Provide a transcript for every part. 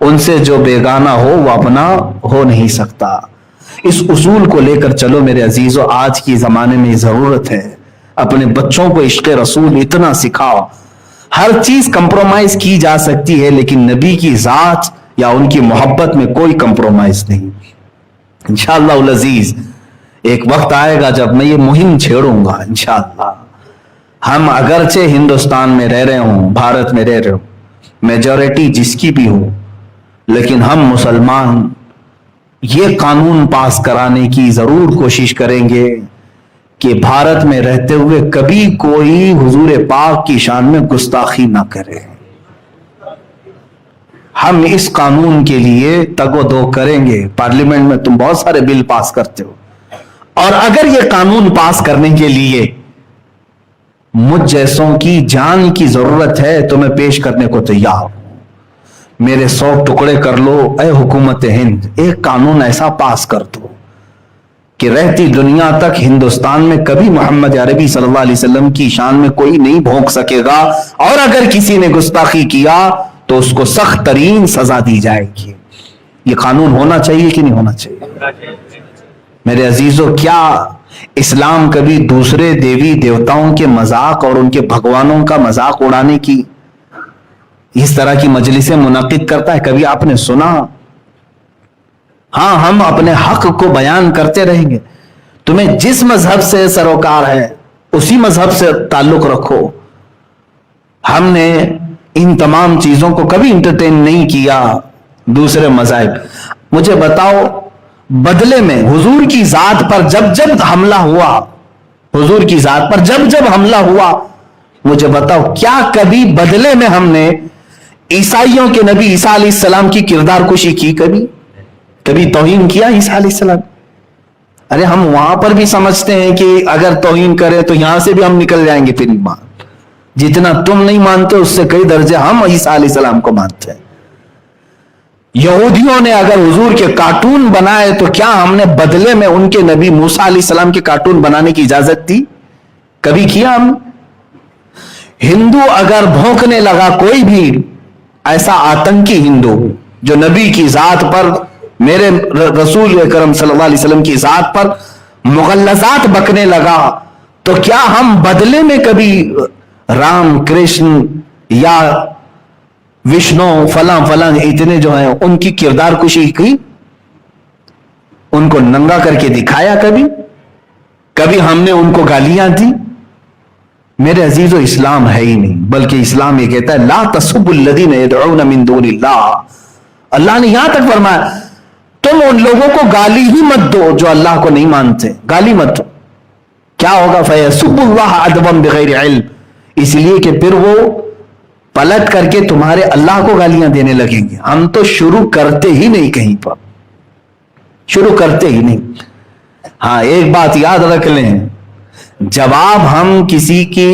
ان سے جو بیگانہ ہو وہ اپنا ہو نہیں سکتا. اس اصول کو لے کر چلو میرے عزیزو. آج کی زمانے میں ضرورت ہے اپنے بچوں کو عشق رسول اتنا سکھاؤ. ہر چیز کمپرومائز کی جا سکتی ہے لیکن نبی کی ذات یا ان کی محبت میں کوئی کمپرومائز نہیں. انشاءاللہ العزیز ایک وقت آئے گا جب میں یہ مہم چھیڑوں گا انشاءاللہ. ہم اگرچہ ہندوستان میں رہ رہے ہوں, بھارت میں رہ رہے ہوں, میجورٹی جس کی بھی ہو, لیکن ہم مسلمان یہ قانون پاس کرانے کی ضرور کوشش کریں گے کہ بھارت میں رہتے ہوئے کبھی کوئی حضور پاک کی شان میں گستاخی نہ کرے. ہم اس قانون کے لیے تگ و دو کریں گے. پارلیمنٹ میں تم بہت سارے بل پاس کرتے ہو, اور اگر یہ قانون پاس کرنے کے لیے مجھ جیسوں کی جان کی ضرورت ہے تو میں پیش کرنے کو تیار ہوں. میرے 100 ٹکڑے کر لو اے حکومت ہند, ایک قانون ایسا پاس کر دو کہ رہتی دنیا تک ہندوستان میں کبھی محمد عربی صلی اللہ علیہ وسلم کی شان میں کوئی نہیں بھونک سکے گا, اور اگر کسی نے گستاخی کیا تو اس کو سخت ترین سزا دی جائے گی. یہ قانون ہونا چاہیے کہ نہیں ہونا چاہیے؟ میرے عزیزو, کیا اسلام کبھی دوسرے دیوی دیوتاؤں کے مذاق اور ان کے بھگوانوں کا مذاق اڑانے کی اس طرح کی مجلسیں منعقد کرتا ہے؟ کبھی آپ نے سنا؟ ہاں, ہم اپنے حق کو بیان کرتے رہیں گے. تمہیں جس مذہب سے سروکار ہے اسی مذہب سے تعلق رکھو. ہم نے ان تمام چیزوں کو کبھی انٹرٹین نہیں کیا دوسرے مذاہب. مجھے بتاؤ, بدلے میں حضور کی ذات پر جب جب حملہ ہوا, حضور کی ذات پر جب جب حملہ ہوا, مجھے بتاؤ کیا کبھی بدلے میں ہم نے عیسائیوں کے نبی عیسیٰ علیہ السلام کی کردار کشی کی؟ کبھی توہین کیا عیسیٰ علیہ السلام؟ ارے ہم وہاں پر بھی سمجھتے ہیں کہ اگر توہین کرے تو یہاں سے بھی ہم نکل جائیں گے. پھر ایمان جتنا تم نہیں مانتے اس سے کئی درجے ہم عیسیٰ علیہ السلام کو مانتے ہیں. یہودیوں نے اگر حضور کے کارٹون بنائے تو کیا ہم نے بدلے میں ان کے نبی موسیٰ علیہ السلام کے کارٹون بنانے کی اجازت دی؟ کبھی کیا ہم؟ ہندو اگر بھونکنے لگا, کوئی بھی ایسا آتنکی ہندو جو نبی کی ذات پر, میرے رسول اکرم صلی اللہ علیہ وسلم کی ذات پر مغلظات بکنے لگا, تو کیا ہم بدلے میں کبھی رام کرشن یا وشنو فلاں فلاں اتنے جو ہیں ان کی کردار کشی کی؟ ان کو ننگا کر کے دکھایا کبھی ہم نے ان کو گالیاں دی؟ میرے عزیزو, اسلام ہے ہی نہیں, بلکہ اسلام یہ کہتا ہے لا تسبوا الذین یدعون من دون اللہ. اللہ نے یہاں تک فرمایا تم ان لوگوں کو گالی ہی مت دو جو اللہ کو نہیں مانتے, گالی مت دو. کیا ہوگا؟ فَيَسُبُّ اللَّهَ عَدْوًا بِغَيْرِ عِلْمٍ, اس لیے کہ پھر وہ پلٹ کر کے تمہارے اللہ کو گالیاں دینے لگیں گے. ہم تو شروع کرتے ہی نہیں, کہیں پر شروع کرتے ہی نہیں. ہاں, ایک بات یاد رکھ لیں, جواب ہم کسی کی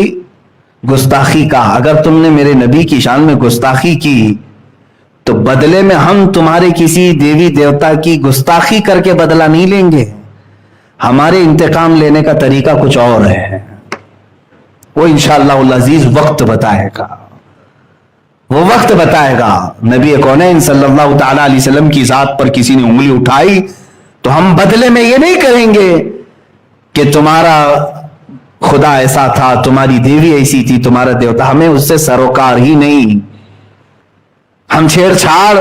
گستاخی کا, اگر تم نے میرے نبی کی شان میں گستاخی کی تو بدلے میں ہم تمہارے کسی دیوی دیوتا کی گستاخی کر کے بدلہ نہیں لیں گے. ہمارے انتقام لینے کا طریقہ کچھ اور ہے, وہ انشاءاللہ العزیز وقت بتائے گا, وہ وقت بتائے گا. نبی کونین صلی اللہ تعالی علیہ وسلم کی ذات پر کسی نے انگلی اٹھائی تو ہم بدلے میں یہ نہیں کریں گے کہ تمہارا خدا ایسا تھا, تمہاری دیوی ایسی تھی, تمہارا دیوتا. ہمیں اس سے سروکار ہی نہیں. ہم چھیڑ چھاڑ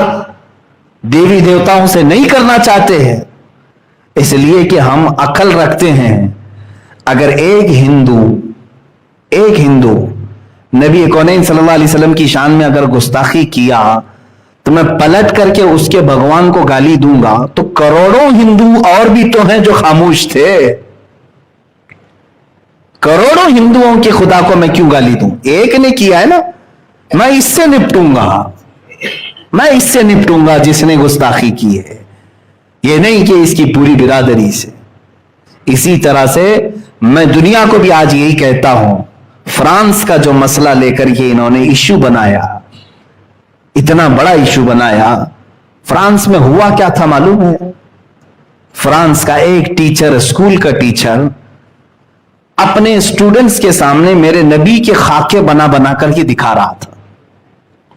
دیوی دیوتاؤں سے نہیں کرنا چاہتے ہیں, اس لیے کہ ہم عقل رکھتے ہیں. اگر ایک ہندو نبی کونین صلی اللہ علیہ وسلم کی شان میں اگر گستاخی کیا تو میں پلٹ کر کے اس کے بھگوان کو گالی دوں گا, تو کروڑوں ہندو اور بھی تو ہیں جو خاموش تھے. کروڑوں ہندوؤں کے خدا کو میں کیوں گالی دوں؟ ایک نے کیا ہے نا, میں اس سے نپٹوں گا جس نے گستاخی کی ہے, یہ نہیں کہ اس کی پوری برادری سے. اسی طرح سے میں دنیا کو بھی آج یہی کہتا ہوں, فرانس کا جو مسئلہ لے کر کے انہوں نے ایشو بنایا, اتنا بڑا ایشو بنایا, فرانس میں ہوا کیا تھا معلوم ہے؟ فرانس کا ایک ٹیچر, اسکول کا ٹیچر, اپنے اسٹوڈنٹس کے سامنے میرے نبی کے خاکے بنا بنا کر کے دکھا رہا تھا.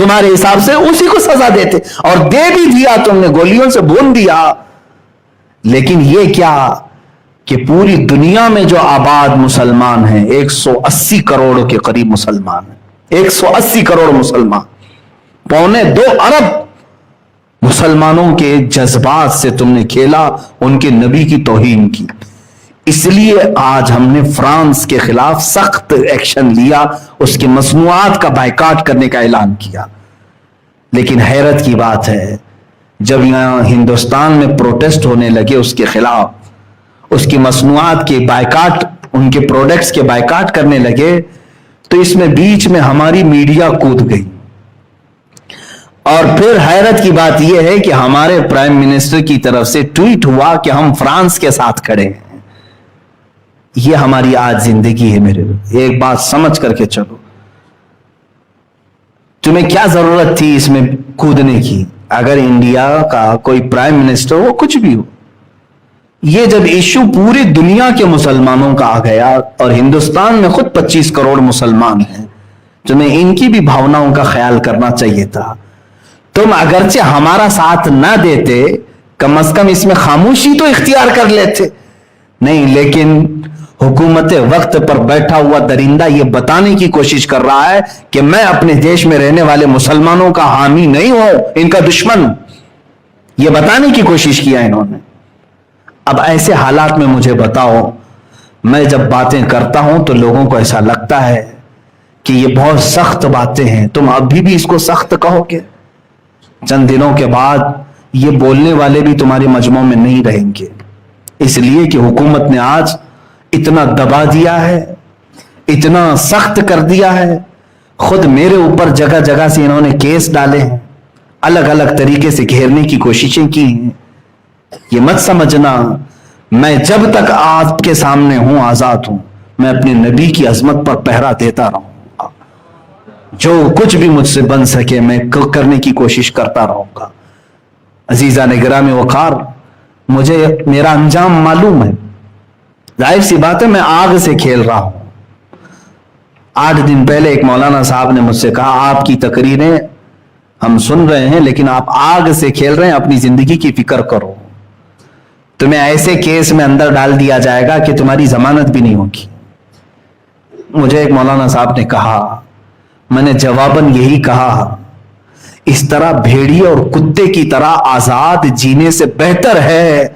تمہارے حساب سے اسی کو سزا دیتے, اور دے بھی دیا تم نے, گولیوں سے بھون دیا. لیکن یہ کیا کہ پوری دنیا میں جو آباد مسلمان ہیں 180 کروڑ کے قریب مسلمان ہیں, 180 کروڑ مسلمان, 2.25 ارب مسلمانوں کے جذبات سے تم نے کھیلا, ان کے نبی کی توہین کی. اس لیے آج ہم نے فرانس کے خلاف سخت ایکشن لیا, اس کی مصنوعات کا بائیکاٹ کرنے کا اعلان کیا. لیکن حیرت کی بات ہے, جب یہاں ہندوستان میں پروٹیسٹ ہونے لگے اس کے خلاف, اس کی مصنوعات کے بائیکاٹ, ان کے پروڈکٹس کے بائیکاٹ کرنے لگے, تو اس میں بیچ میں ہماری میڈیا کود گئی. اور پھر حیرت کی بات یہ ہے کہ ہمارے پرائم منسٹر کی طرف سے ٹویٹ ہوا کہ ہم فرانس کے ساتھ کھڑے ہیں. یہ ہماری آج زندگی ہے میرے. ایک بات سمجھ کر کے چلو, تمہیں کیا ضرورت تھی اس میں کودنے کی؟ اگر انڈیا کا کوئی پرائم منسٹر ہو, کچھ بھی ہو, یہ جب ایشو پوری دنیا کے مسلمانوں کا آ گیا, اور ہندوستان میں خود 25 کروڑ مسلمان ہیں, تمہیں ان کی بھی بھاوناؤں کا خیال کرنا چاہیے تھا. تم اگرچہ ہمارا ساتھ نہ دیتے, کم از کم اس میں خاموشی تو اختیار کر لیتے. نہیں, لیکن حکومت وقت پر بیٹھا ہوا درندہ یہ بتانے کی کوشش کر رہا ہے کہ میں اپنے دیش میں رہنے والے مسلمانوں کا حامی نہیں ہوں, ان کا دشمن. یہ بتانے کی کوشش کیا انہوں نے. اب ایسے حالات میں مجھے بتاؤ, میں جب باتیں کرتا ہوں تو لوگوں کو ایسا لگتا ہے کہ یہ بہت سخت باتیں ہیں, تم ابھی بھی اس کو سخت کہو گے؟ چند دنوں کے بعد یہ بولنے والے بھی تمہارے مجمع میں نہیں رہیں گے, اس لیے کہ حکومت نے آج اتنا دبا دیا ہے, اتنا سخت کر دیا ہے. خود میرے اوپر جگہ جگہ سے انہوں نے کیس ڈالے ہیں, الگ الگ طریقے سے گھیرنے کی کوششیں کی ہیں. یہ مت سمجھنا میں جب تک آپ کے سامنے ہوں, آزاد ہوں, میں اپنے نبی کی عظمت پر پہرا دیتا رہوں گا. جو کچھ بھی مجھ سے بن سکے میں کرنے کی کوشش کرتا رہوں گا. عزیزان گرامی وقار, مجھے میرا انجام معلوم ہے. ظاہر سی بات ہے میں آگ سے کھیل رہا ہوں. 8 دن پہلے ایک مولانا صاحب نے مجھ سے کہا, آپ کی تقریریں ہم سن رہے ہیں لیکن آپ آگ سے کھیل رہے ہیں, اپنی زندگی کی فکر کرو. تمہیں ایسے کیس میں اندر ڈال دیا جائے گا کہ تمہاری ضمانت بھی نہیں ہوگی. مجھے ایک مولانا صاحب نے کہا, میں نے جواباً یہی کہا, اس طرح بھیڑیے اور کتے کی طرح آزاد جینے سے بہتر ہے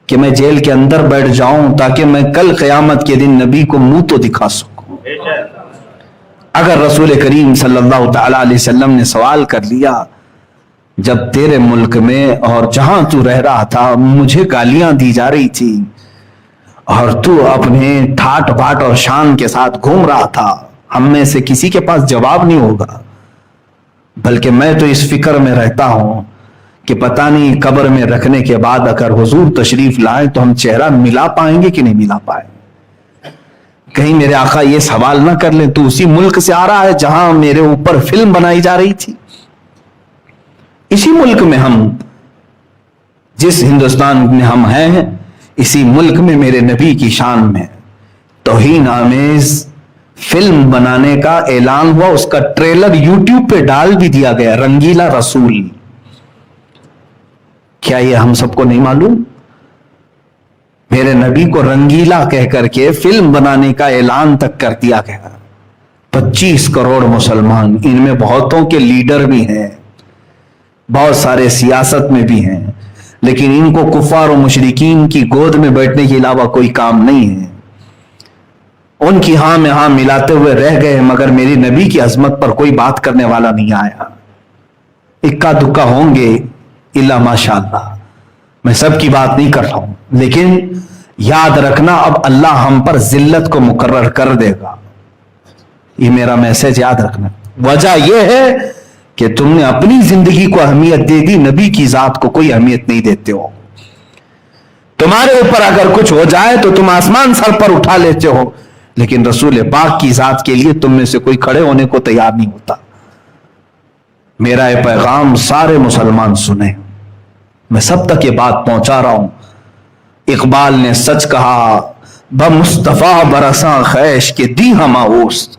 کہ میں جیل کے اندر بیٹھ جاؤں تاکہ میں کل قیامت کے دن نبی کو منہ تو دکھا سکوں. اگر رسول کریم صلی اللہ تعالی علیہ وسلم نے سوال کر لیا, جب تیرے ملک میں اور جہاں تو رہ رہا تھا مجھے گالیاں دی جا رہی تھی اور تو اپنے ٹھاٹ باٹ اور شان کے ساتھ گھوم رہا تھا, ہم میں سے کسی کے پاس جواب نہیں ہوگا, بلکہ میں تو اس فکر میں رہتا ہوں کہ پتہ نہیں قبر میں رکھنے کے بعد اگر حضور تشریف لائیں تو ہم چہرہ ملا پائیں گے کہ نہیں ملا پائیں گے. کہیں میرے آقا یہ سوال نہ کر لیں, تو اسی ملک سے آ رہا ہے جہاں میرے اوپر فلم بنائی جا رہی تھی. اسی ملک میں ہم, جس ہندوستان میں ہم ہیں, اسی ملک میں میرے نبی کی شان میں توہین آمیز فلم بنانے کا اعلان ہوا. اس کا ٹریلر یوٹیوب پہ ڈال بھی دیا گیا, رنگیلا رسول. کیا یہ ہم سب کو نہیں معلوم؟ میرے نبی کو رنگیلا کہہ کر کے فلم بنانے کا اعلان تک کر دیا گیا. 25 کروڑ مسلمان, ان میں بہتوں کے لیڈر بھی ہیں, بہت سارے سیاست میں بھی ہیں, لیکن ان کو کفار و مشرکین کی گود میں بیٹھنے کے علاوہ کوئی کام نہیں ہے. ان کی ہاں میں ہاں ملاتے ہوئے رہ گئے, مگر میری نبی کی عظمت پر کوئی بات کرنے والا نہیں آیا. اکا دکا ہوں گے الا ماشاء اللہ, میں سب کی بات نہیں کر رہا ہوں, لیکن یاد رکھنا اب اللہ ہم پر ذلت کو مقرر کر دے گا. یہ میرا میسج یاد رکھنا. وجہ یہ ہے کہ تم نے اپنی زندگی کو اہمیت دے دی, نبی کی ذات کو کوئی اہمیت نہیں دیتے ہو. تمہارے اوپر اگر کچھ ہو جائے تو تم آسمان سر پر اٹھا لیتے ہو, لیکن رسول پاک کی ذات کے لیے تم میں سے کوئی کھڑے ہونے کو تیار نہیں ہوتا. میرا یہ پیغام سارے مسلمان سنیں, میں سب تک یہ بات پہنچا رہا ہوں. اقبال نے سچ کہا, بمصطفیٰ برساں خیش کے دی ہم اوست,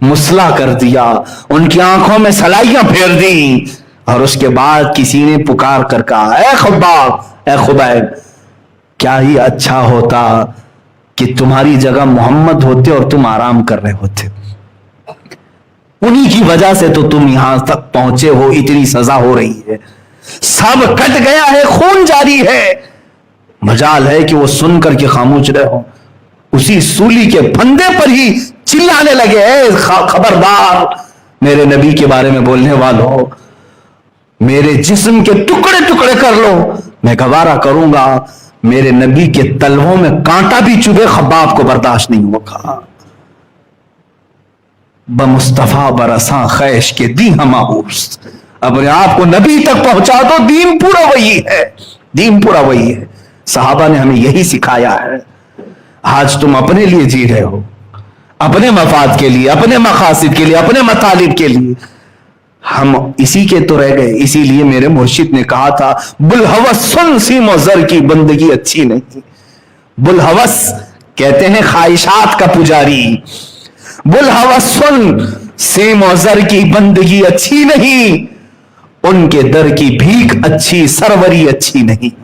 مسلح کر دیا, ان کی آنکھوں میں سلائیاں پھیر دی, اور اس کے بعد کسی نے پکار کر کہا, اے خباب, اے خبیب, کیا ہی اچھا ہوتا کہ تمہاری جگہ محمد ہوتے اور تم آرام کر رہے ہوتے. انہی کی وجہ سے تو تم یہاں تک پہنچے ہو, اتنی سزا ہو رہی ہے, سب کٹ گیا ہے, خون جاری ہے. مجال ہے کہ وہ سن کر کے خاموش رہے ہو. اسی سولی کے پھندے پر ہی چلانے لگے, اے خبردار میرے نبی کے بارے میں بولنے والوں, میرے جسم کے ٹکڑے ٹکڑے کر لو, میں گوارا کروں گا, میرے نبی کے تلووں میں کانٹا بھی چبھے خباب کو برداشت نہیں ہوگا. بمصطفیٰ برساں خیش کے دی ہماؤس, اپنے آپ کو نبی تک پہنچا دو, دین پورا وہی ہے, دین پورا وہی ہے. صحابہ نے ہمیں یہی سکھایا ہے. آج تم اپنے لیے جی رہے ہو, اپنے مفاد کے لیے, اپنے مقاصد کے لیے, اپنے مطالب کے لیے. ہم اسی کے تو رہ گئے. اسی لیے میرے مرشد نے کہا تھا, بلحوث سن سیم و زر کی بندگی اچھی نہیں. بلحوث کہتے ہیں خواہشات کا پجاری. بلحوث سن سیم و زر کی بندگی اچھی نہیں, ان کے در کی بھیک اچھی, سروری اچھی نہیں.